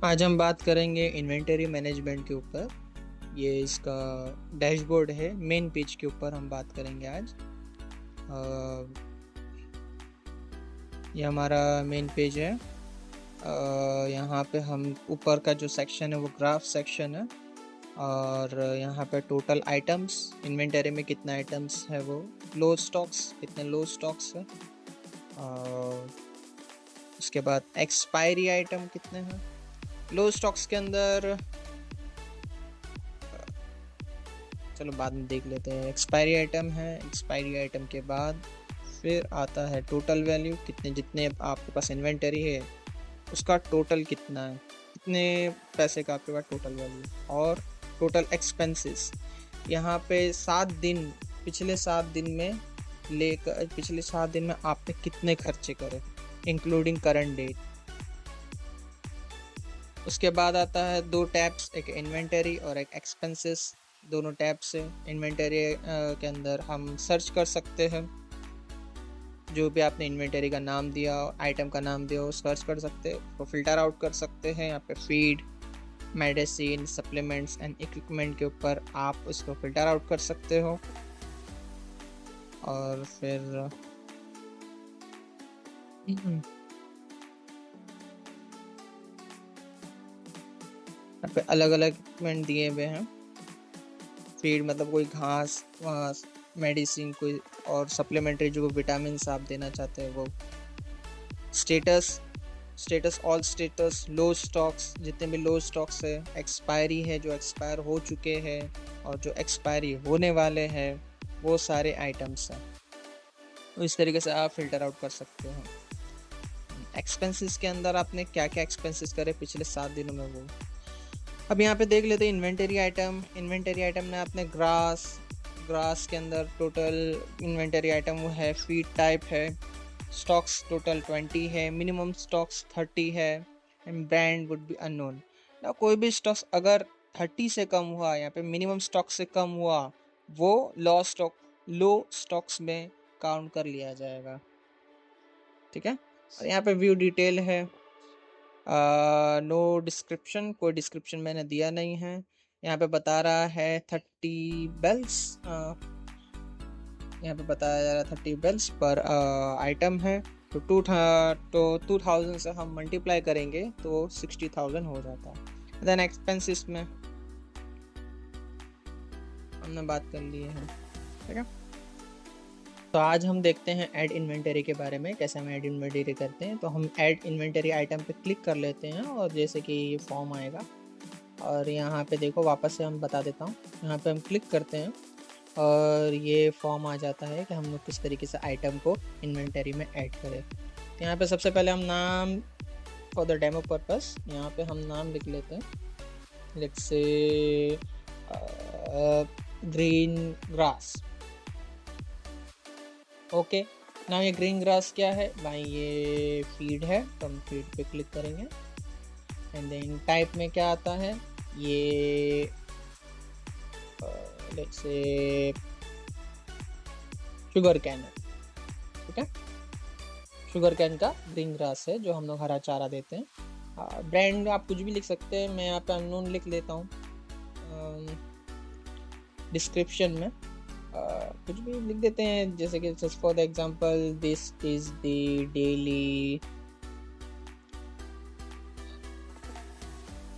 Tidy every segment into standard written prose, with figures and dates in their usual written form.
आज हम बात करेंगे इन्वेंटरी मैनेजमेंट के ऊपर। ये इसका डैशबोर्ड है, मेन पेज के ऊपर हम बात करेंगे आज। ये हमारा मेन पेज है। यहाँ पे हम ऊपर का जो सेक्शन है वो ग्राफ सेक्शन है, और यहाँ पे टोटल आइटम्स, इन्वेंटरी में कितना आइटम्स है, वो लो स्टॉक्स, कितने लो स्टॉक्स है, और उसके बाद एक्सपायरी आइटम कितने हैं। लो स्टॉक्स के अंदर चलो बाद में देख लेते हैं। एक्सपायरी आइटम है, एक्सपायरी आइटम के बाद फिर आता है टोटल वैल्यू, कितने जितने आपके पास इन्वेंटरी है उसका टोटल कितना है, कितने पैसे का आपके पास टोटल वैल्यू, और टोटल एक्सपेंसेस। यहाँ पे 7 दिन, पिछले 7 दिन में लेकर पिछले 7 दिन में आपने कितने खर्चे करे इंक्लूडिंग करंट डेट। उसके बाद आता है दो टैब्स, एक इन्वेंटरी और एक एक्सपेंसेस। दोनों टैब से इन्वेंटरी के अंदर हम सर्च कर सकते हैं, जो भी आपने इन्वेंटरी का नाम दिया, आइटम का नाम दिया, वो सर्च कर सकते हैं, उसको फिल्टर आउट कर सकते हैं। यहाँ पे feed, medicine, supplements and equipment के ऊपर आप उसको फिल्टर आउट कर सकते हो। और फिर यहाँ पे अलग अलग इक्विपमेंट दिए हुए हैं। फीड मतलब कोई घास वास, मेडिसिन कोई, और सप्लीमेंट्री जो विटामिन आप देना चाहते हैं वो। स्टेटस ऑल स्टेटस, लो स्टॉक्स जितने भी लो स्टॉक्स है, एक्सपायरी है जो एक्सपायर हो चुके हैं, और जो एक्सपायरी होने वाले हैं वो सारे आइटम्स हैं। तो इस तरीके से आप फिल्टर आउट कर सकते हो। एक्सपेंसेस के अंदर आपने क्या क्या एक्सपेंसेस करे पिछले 7 दिनों में, वो अब यहाँ पे देख लेते हैं। इन्वेंटरी आइटम में आपने ग्रास के अंदर टोटल इन्वेंटरी आइटम वो है, फीड टाइप है, स्टॉक्स टोटल 20 है, मिनिमम स्टॉक्स 30 है, and brand would be unknown. ना कोई भी स्टॉक्स अगर 30 से कम हुआ, यहाँ पे मिनिमम स्टॉक से कम हुआ, वो लो स्टॉक्स में काउंट कर लिया जाएगा। ठीक है। और यहाँ पे व्यू डिटेल है, नो डिस्क्रिप्शन, कोई डिस्क्रिप्शन मैंने दिया नहीं है। यहाँ पे बता रहा है 30 बेल्स, यहाँ पे बताया जा रहा है 30 बेल्स पर आइटम है। तो 2000 से हम मल्टीप्लाई करेंगे तो 60,000 हो जाता है। देन एक्सपेंसेस में हमने बात कर ली है। ठीक है। तो आज हम देखते हैं ऐड इन्वेंटरी के बारे में, कैसे हम ऐड इन्वेंटरी करते हैं। तो हम ऐड इन्वेंटरी आइटम पे क्लिक कर लेते हैं, और जैसे कि ये फॉर्म आएगा, और यहाँ पे देखो वापस से हम बता देता हूँ, यहाँ पे हम क्लिक करते हैं और ये फॉर्म आ जाता है कि हम लोग किस तरीके से आइटम को इन्वेंटरी में ऐड करें। तो यहाँ पे सबसे पहले हम नाम, फॉर द डेमो पर्पस यहाँ पे हम नाम लिख लेते हैं, let's say green grass. Okay, ना ये ग्रीन ग्रास क्या है भाई, ये फीड है, तो हम फीड पे क्लिक करेंगे। एंड देन टाइप में क्या आता है, ये लेट्स से शुगर कैन है। ठीक है, शुगर कैन का ग्रीन ग्रास है जो हम लोग हरा चारा देते हैं। ब्रांड आप कुछ भी लिख सकते हैं, मैं यहाँ पे अननोन लिख लेता हूँ। डिस्क्रिप्शन में कुछ भी लिख देते हैं, जैसे कि just for the example this is the daily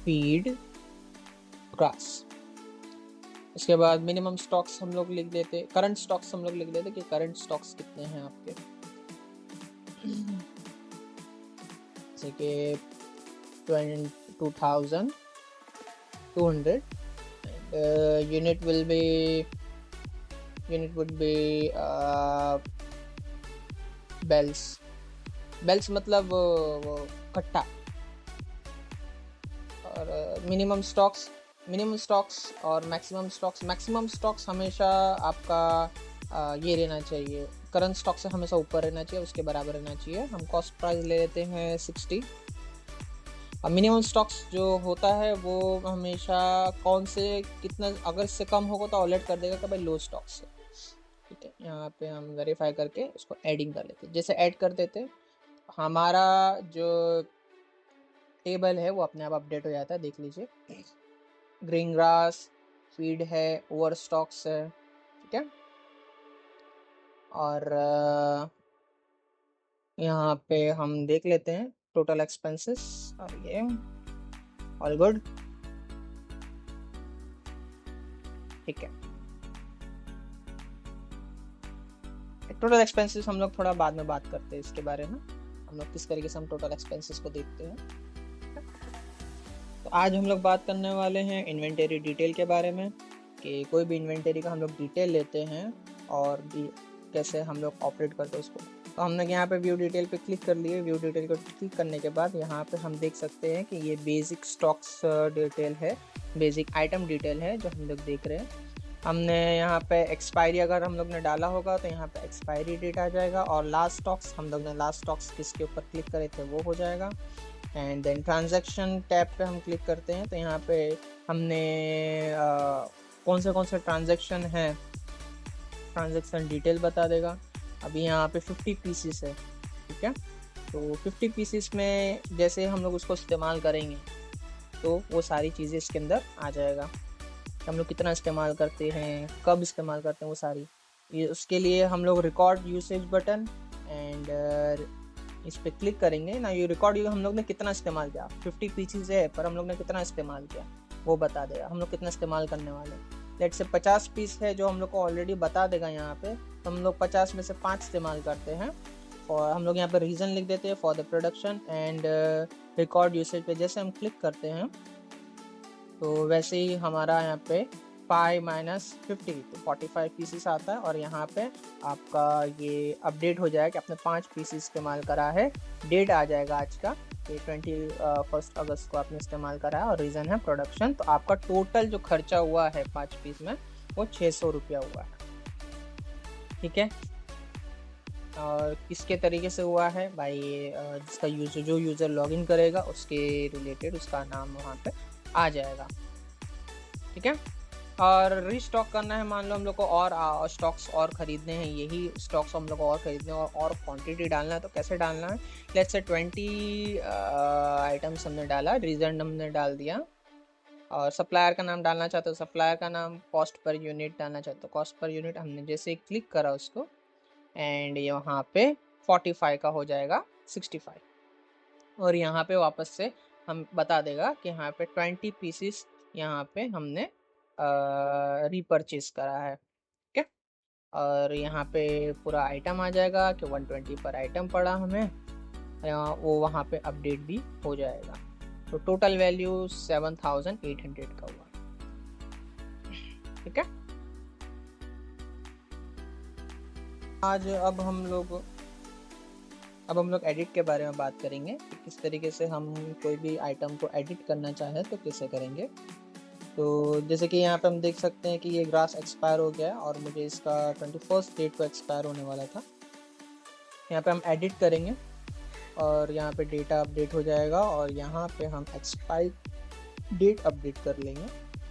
feed grass. उसके बाद मिनिमम स्टॉक्स हम लोग लिख देते, करंट स्टॉक्स हम लोग लिख देते कि करंट स्टॉक्स कितने हैं आपके, जैसे कि 22,200। यूनिट would be बेल्स मतलब वो कट्टा। और मिनिमम स्टॉक्स और मैक्सिमम स्टॉक्स हमेशा आपका ये रहना चाहिए, करंट स्टॉक से हमेशा ऊपर रहना चाहिए, उसके बराबर रहना चाहिए। हम कॉस्ट प्राइस ले लेते हैं 60। अब मिनिमम स्टॉक्स जो होता है वो हमेशा कौन से कितना, अगर इससे कम होगा तो अलर्ट कर देगा कि भाई लो स्टॉक्स है। ठीक है, यहाँ पे हम वेरीफाई करके उसको एडिंग कर लेते हैं। जैसे ऐड कर देते, हमारा जो टेबल है वो अपने आप अपडेट हो जाता है, देख लीजिए। ग्रीन ग्रास, फीड है, ओवर स्टॉक्स है, ठीक है। और यहाँ पे हम देख लेते हैं टोटल एक्सपेंसेस, और ये ऑल गुड, ठीक है। टोटल एक्सपेंसेस हम लोग थोड़ा बाद में बात करते हैं इसके बारे में, हम लोग किस तरीके से हम टोटल एक्सपेंसेस को देखते हैं। तो आज हम लोग बात करने वाले हैं इन्वेंटरी डिटेल के बारे में, कि कोई भी इन्वेंटरी का हम लोग डिटेल लेते हैं और भी कैसे हम लोग ऑपरेट करते हैं उसको। तो हमने यहाँ पे व्यू डिटेल पे क्लिक कर लिए। व्यू डिटेल को क्लिक करने के बाद यहाँ पे हम देख सकते हैं कि ये बेसिक स्टॉक्स डिटेल है, बेसिक आइटम डिटेल है जो हम लोग देख रहे हैं। हमने यहाँ पे एक्सपायरी अगर हम लोग ने डाला होगा तो यहाँ पे एक्सपायरी डेट आ जाएगा, और लास्ट स्टॉक्स हम लोग ने लास्ट स्टॉक्स किसके ऊपर क्लिक करे थे वो हो जाएगा। एंड देन ट्रांजैक्शन टैब पे हम क्लिक करते हैं तो यहाँ पे हमने कौन से ट्रांजैक्शन हैं, ट्रांजैक्शन डिटेल बता देगा। अभी यहाँ पे 50 पीसेस है, ठीक है। तो 50 पीसेस में जैसे हम लोग उसको इस्तेमाल करेंगे तो वो सारी चीज़ें इसके अंदर आ जाएगा। हम लोग कितना इस्तेमाल करते हैं, कब इस्तेमाल करते हैं, वो सारी ये उसके लिए हम लोग रिकॉर्ड यूसेज बटन एंड इस पर क्लिक करेंगे ना। ये रिकॉर्ड हम लोग ने कितना इस्तेमाल किया, 50 पीसेस है पर हम लोग ने कितना इस्तेमाल किया वो बता देगा, हम लोग कितना इस्तेमाल करने वाले। लेट से 50 पीस है जो हम लोग को ऑलरेडी बता देगा यहाँ पे, तो हम लोग 50 में से 5 इस्तेमाल करते हैं। और हम लोग यहाँ पे रीज़न लिख देते हैं for the production and record usage पे जैसे हम क्लिक करते हैं तो वैसे ही हमारा यहाँ पे 5 - 50 तो 45 पीसेस आता है। और यहाँ पे आपका ये अपडेट हो जाएगा कि आपने 5 पीसेस इस्तेमाल करा है। डेट आ जाएगा आज का कि 21 अगस्त को आपने इस्तेमाल करा है, और रीज़न है प्रोडक्शन। तो आपका टोटल जो खर्चा हुआ है 5 पीस में वो 600 रुपया हुआ है, ठीक है। और किसके तरीके से हुआ है भाई, जिसका जो यूज़र लॉगिन करेगा उसके रिलेटेड उसका नाम वहाँ पे आ जाएगा, ठीक है। और रीस्टॉक करना है, मान लो हम लोग को और स्टॉक्स और ख़रीदने हैं, यही स्टॉक्स हम लोग को और ख़रीदने हैं और क्वांटिटी डालना है, तो कैसे डालना है। लेट्स से 20 आइटम्स हमने डाला, रीज़न हमने डाल दिया, और सप्लायर का नाम डालना चाहते हो सप्लायर का नाम, कॉस्ट पर यूनिट डालना चाहते हो कॉस्ट पर यूनिट। हमने जैसे क्लिक करा उसको एंड यहाँ पे 45 का हो जाएगा 65, और यहाँ पे वापस से हम बता देगा कि यहाँ पे 20 पीसीस यहाँ पे हमने रीपरचेज करा है, ठीक है। और यहाँ पे पूरा आइटम आ जाएगा कि 120 पर आइटम पड़ा हमें, वो वहाँ पे अपडेट भी हो जाएगा। तो टोटल वैल्यू 7800 का हुआ, ठीक है। आज अब हम लोग एडिट के बारे में बात करेंगे कि किस तरीके से हम कोई भी आइटम को एडिट करना चाहे तो कैसे करेंगे। तो जैसे कि यहाँ पे हम देख सकते हैं कि ये ग्रास एक्सपायर हो गया है और मुझे इसका 21 डेट को एक्सपायर होने वाला था। यहाँ पे हम एडिट करेंगे और यहाँ पे डेटा अपडेट हो जाएगा, और यहाँ पे हम एक्सपायर डेट अपडेट कर लेंगे।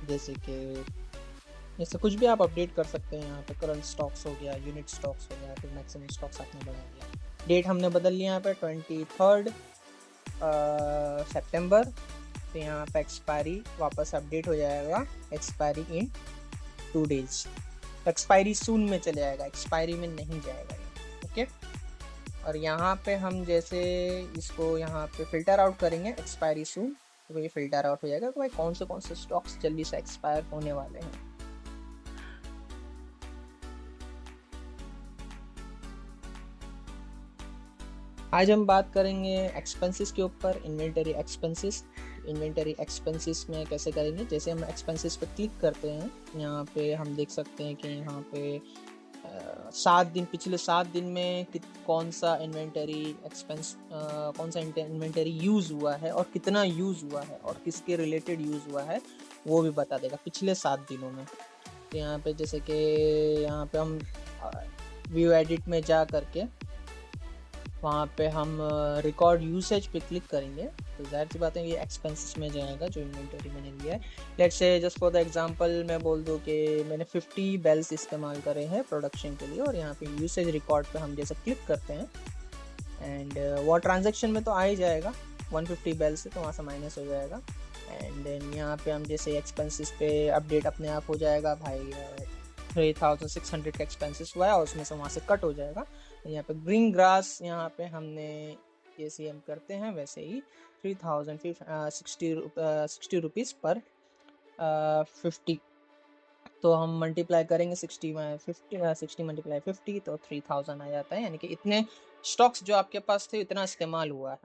जैसे कुछ भी आप अपडेट कर सकते हैं। यहाँ पे करंट स्टॉक्स हो गया, यूनिट स्टॉक्स हो गया, फिर मैक्सिमम स्टॉक्स आपने बढ़ा दिया। डेट हमने बदल लिया यहाँ पे 23 सितंबर। तो यहाँ पे एक्सपायरी वापस अपडेट हो जाएगा, एक्सपायरी इन 2 डेज। एक्सपायरी सून में चले जाएगा, एक्सपायरी में नहीं जाएगा, ओके। और यहाँ पे हम जैसे इसको यहाँ पे फिल्टर आउट करेंगे एक्सपायरी सून, तो ये फिल्टर आउट हो जाएगा कि भाई कौन से स्टॉक्स जल्दी से एक्सपायर होने वाले हैं। आज हम बात करेंगे एक्सपेंसेस के ऊपर, इन्वेंटरी एक्सपेंसेस। इन्वेंटरी एक्सपेंसेस में कैसे करेंगे, जैसे हम एक्सपेंसेस पे क्लिक करते हैं, यहाँ पे हम देख सकते हैं कि यहाँ पे 7 दिन, पिछले 7 दिन में कौन सा इन्वेंटरी एक्सपेंस, कौन सा इन्वेंटरी यूज़ हुआ है और कितना यूज़ हुआ है और किसके रिलेटेड यूज़ हुआ है वो भी बता देगा पिछले 7 दिनों में। तो यहाँ पे जैसे कि यहाँ पे हम व्यू एडिट में जा करके वहाँ पे हम रिकॉर्ड यूसेज पे क्लिक करेंगे, तो ज़ाहिर सी बात है ये एक्सपेंसेस में जाएगा जो इन्वेंटरी मैंने लिया है। Let's say just for the example मैं बोल दूँ कि मैंने 50 बेल्स इस्तेमाल करे हैं प्रोडक्शन के लिए, और यहाँ पे यूसेज रिकॉर्ड पे हम जैसे क्लिक करते हैं एंड वो ट्रांजैक्शन में तो आ ही जाएगा, 150 बेल से, तो वहाँ से माइनस हो जाएगा। एंड देन यहाँ पे हम जैसे एक्सपेंसेस पे अपडेट अपने आप हो जाएगा भाई, 3600 का एक्सपेंसेस हुआ है और उसमें से वहाँ से कट हो जाएगा। यहाँ पे ग्रीन ग्रास, यहाँ पे हमने जैसे हम करते हैं वैसे ही 60 रुपीज़ पर 50, तो हम मल्टीप्लाई करेंगे 60 मल्टीप्लाई 50 तो 3000 आ जाता है, यानी कि इतने स्टॉक्स जो आपके पास थे इतना इस्तेमाल हुआ है।